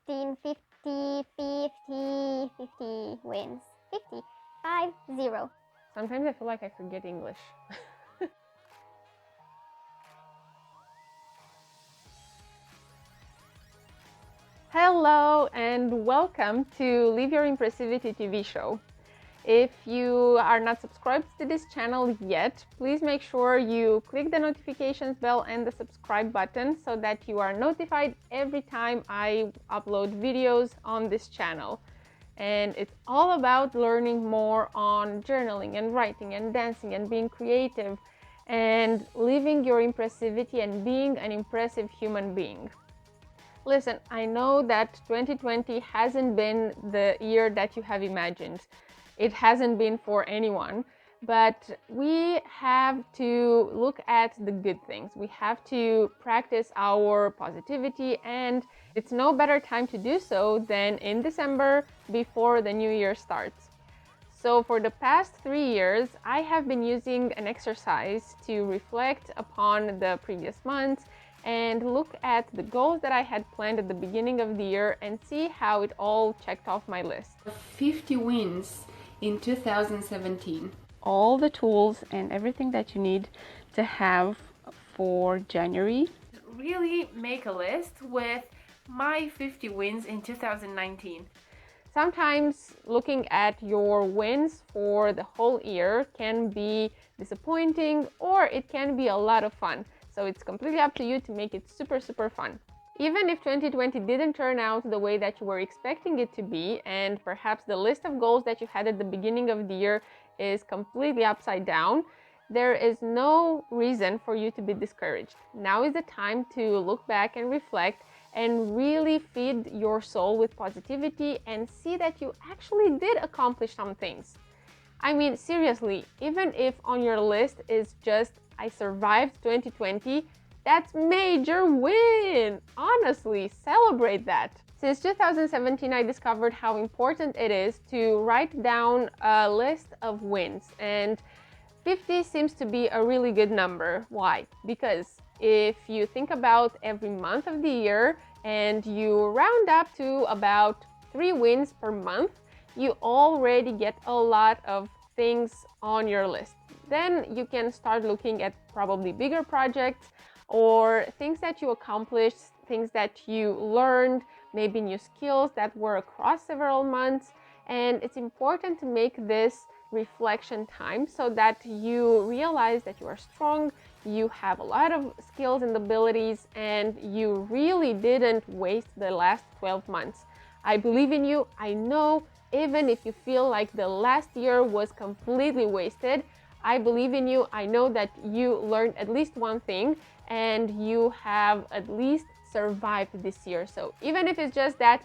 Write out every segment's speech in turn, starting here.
15, 50, 50, 50 wins. 50, 5, 0. Sometimes I feel like I forget English. Hello and welcome to Live Your Impressivity TV show. If you are not subscribed to this channel yet, please make sure you click the notifications bell and the subscribe button so that you are notified every time I upload videos on this channel. And it's all about learning more on journaling and writing and dancing and being creative and living your impressivity and being an impressive human being. Listen, I know that 2020 hasn't been the year that you have imagined. It hasn't been for anyone, but we have to look at the good things. We have to practice our positivity, and it's no better time to do so than in December before the new year starts. So for the past 3 years, I have been using an exercise to reflect upon the previous months and look at the goals that I had planned at the beginning of the year and see how it all checked off my list. 50 wins in 2017. All the tools and everything that you need to have for January. Really make a list with my 50 wins in 2019. Sometimes looking at your wins for the whole year can be disappointing, or it can be a lot of fun. So it's completely up to you to make it super fun. Even if 2020 didn't turn out the way that you were expecting it to be, and perhaps the list of goals that you had at the beginning of the year is completely upside down, there is no reason for you to be discouraged. Now is the time to look back and reflect and really feed your soul with positivity and see that you actually did accomplish some things. I mean, seriously, even if on your list is just I survived 2020, that's major win! Honestly, celebrate that. Since 2017, I discovered how important it is to write down a list of wins, and 50 seems to be a really good number. Why? Because if you think about every month of the year and you round up to about 3 wins per month, you already get a lot of things on your list. Then you can start looking at probably bigger projects or things that you accomplished, things that you learned, maybe new skills that were across several months. And it's important to make this reflection time so that you realize that you are strong, you have a lot of skills and abilities, and you really didn't waste the last 12 months. I believe in you. I know even if you feel like the last year was completely wasted, I believe in you. I know that you learned at least one thing and you have at least survived this year. So even if it's just that,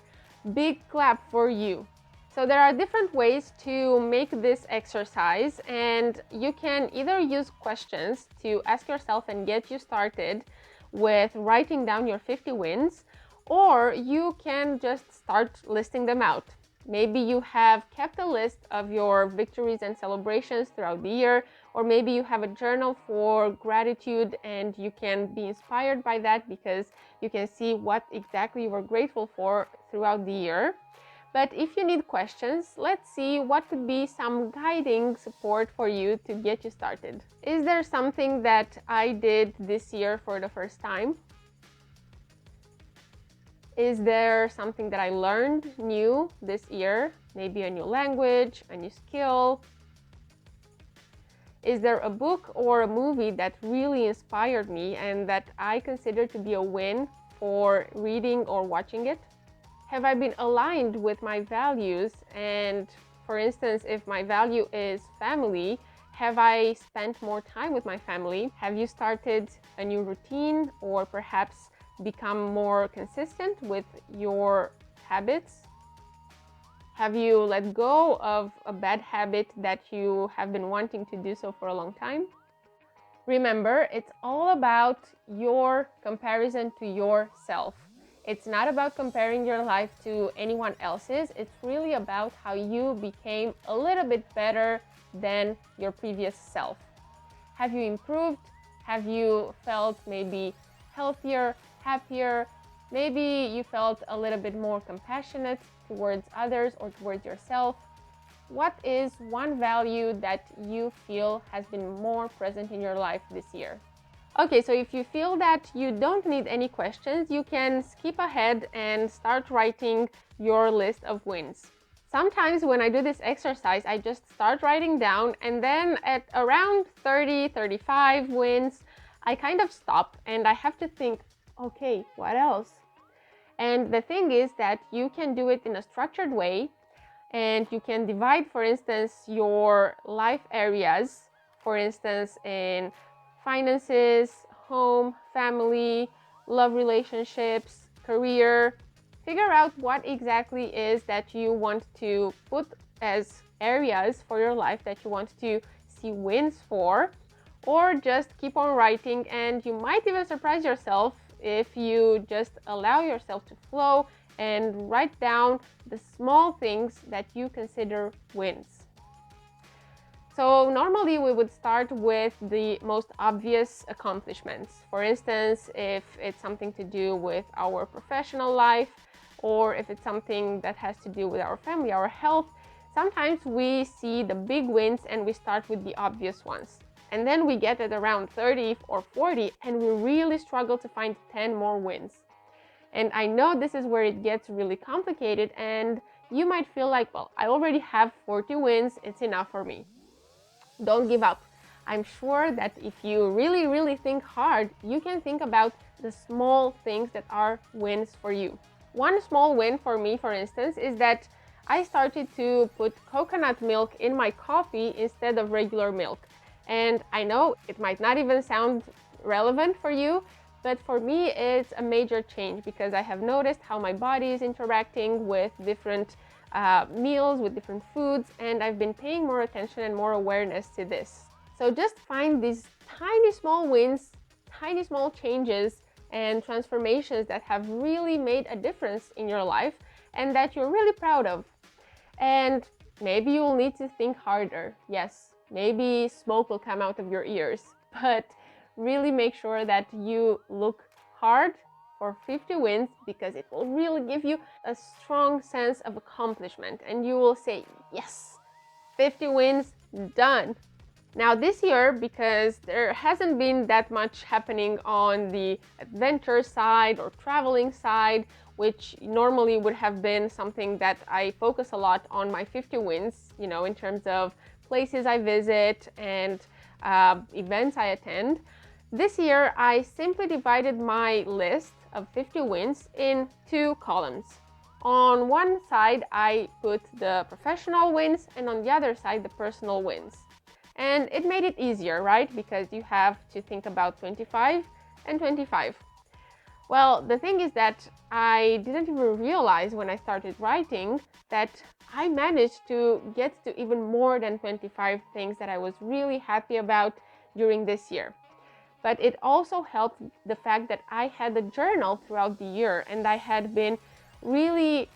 big clap for you. So there are different ways to make this exercise, and you can either use questions to ask yourself and get you started with writing down your 50 wins, or you can just start listing them out. Maybe you have kept a list of your victories and celebrations throughout the year, or maybe you have a journal for gratitude and you can be inspired by that because you can see what exactly you were grateful for throughout the year. But if you need questions, let's see what could be some guiding support for you to get you started. Is there something that I did this year for the first time? Is there something that I learned new this year? Maybe a new language, a new skill? Is there a book or a movie that really inspired me and that I consider to be a win for reading or watching it? Have I been aligned with my values? And for instance, if my value is family, have I spent more time with my family? Have you started a new routine or perhaps become more consistent with your habits? Have you let go of a bad habit that you have been wanting to do so for a long time? Remember, it's all about your comparison to yourself. It's not about comparing your life to anyone else's. It's really about how you became a little bit better than your previous self. Have you improved? Have you felt maybe healthier, happier, Maybe you felt a little bit more compassionate towards others or towards yourself. What is one value that you feel has been more present in your life this year? Okay, so if you feel that you don't need any questions, you can skip ahead and start writing your list of wins. Sometimes when I do this exercise, I just start writing down, and then at around 30, 35 wins, I kind of stop and I have to think, okay, what else? And the thing is that you can do it in a structured way, and you can divide, for instance, your life areas, for instance, in finances, home, family, love relationships, career. Figure out what exactly is that you want to put as areas for your life that you want to see wins for, or just keep on writing, and you might even surprise yourself if you just allow yourself to flow and write down the small things that you consider wins. So normally we would start with the most obvious accomplishments. For instance, if it's something to do with our professional life, or if it's something that has to do with our family, our health, sometimes we see the big wins and we start with the obvious ones. And then we get at around 30 or 40 and we really struggle to find 10 more wins. And I know this is where it gets really complicated, and you might feel like, well, I already have 40 wins, it's enough for me. Don't give up. I'm sure that if you really, really think hard, you can think about the small things that are wins for you. One small win for me, for instance, is that I started to put coconut milk in my coffee instead of regular milk. And I know it might not even sound relevant for you, but for me it's a major change because I have noticed how my body is interacting with different meals, with different foods, and I've been paying more attention and more awareness to this. So just find these tiny small wins, tiny small changes and transformations that have really made a difference in your life and that you're really proud of. And maybe you'll need to think harder. Yes, maybe smoke will come out of your ears, but really make sure that you look hard for 50 wins, because it will really give you a strong sense of accomplishment and you will say, yes, 50 wins, done. Now this year, because there hasn't been that much happening on the adventure side or traveling side, which normally would have been something that I focus a lot on my 50 wins, you know, in terms of places I visit and events I attend. This year, I simply divided my list of 50 wins in two columns. On one side, I put the professional wins, and on the other side, the personal wins. And it made it easier, right? Because you have to think about 25 and 25. Well, the thing is that I didn't even realize when I started writing that I managed to get to even more than 25 things that I was really happy about during this year. But it also helped the fact that I had a journal throughout the year, and I had been really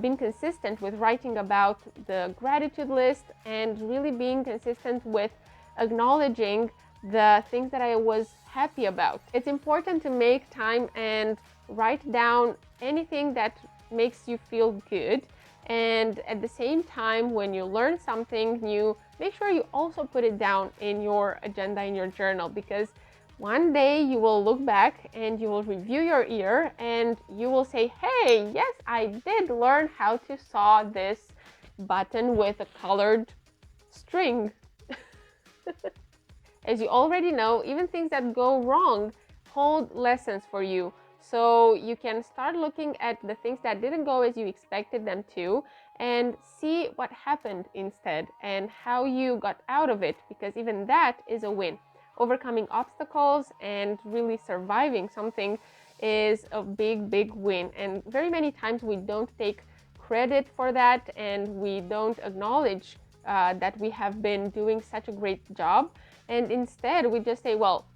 been consistent with writing about the gratitude list and really being consistent with acknowledging the things that I was happy about. It's important to make time and write down anything that makes you feel good, and at the same time, when you learn something new, make sure you also put it down in your agenda, in your journal, because one day you will look back and you will review your year and you will say, hey, yes, I did learn how to sew this button with a colored string. As you already know, even things that go wrong hold lessons for you. So you can start looking at the things that didn't go as you expected them to and see what happened instead and how you got out of it, because even that is a win. Overcoming obstacles and really surviving something is a big, big win. And very many times we don't take credit for that and we don't acknowledge that we have been doing such a great job. And instead we just say, well,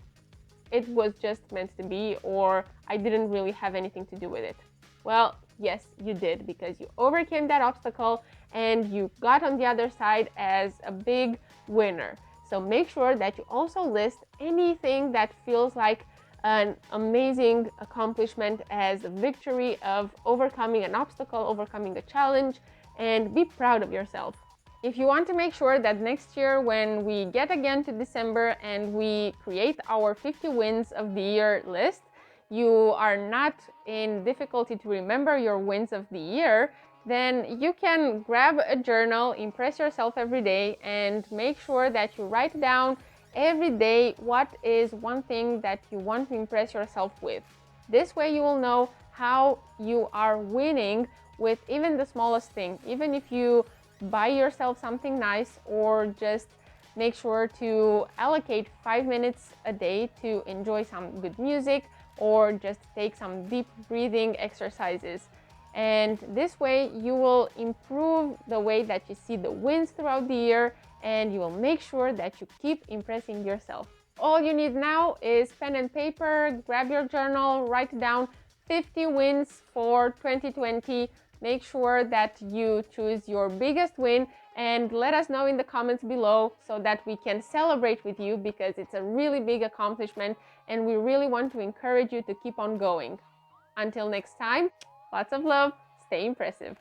it was just meant to be, or I didn't really have anything to do with it. Well, yes, you did, because you overcame that obstacle and you got on the other side as a big winner. So make sure that you also list anything that feels like an amazing accomplishment as a victory of overcoming an obstacle, overcoming a challenge, and be proud of yourself. If you want to make sure that next year when we get again to December and we create our 50 wins of the year list, you are not in difficulty to remember your wins of the year, then you can grab a journal, impress yourself every day, and make sure that you write down every day what is one thing that you want to impress yourself with. This way you will know how you are winning with even the smallest thing. Even if you buy yourself something nice, or just make sure to allocate 5 minutes a day to enjoy some good music, or just take some deep breathing exercises. And this way you will improve the way that you see the wins throughout the year, and you will make sure that you keep impressing yourself. All you need now is pen and paper, grab your journal, write down 50 wins for 2020. Make sure that you choose your biggest win and let us know in the comments below so that we can celebrate with you, because it's a really big accomplishment and we really want to encourage you to keep on going. Until next time, lots of love, stay impressive.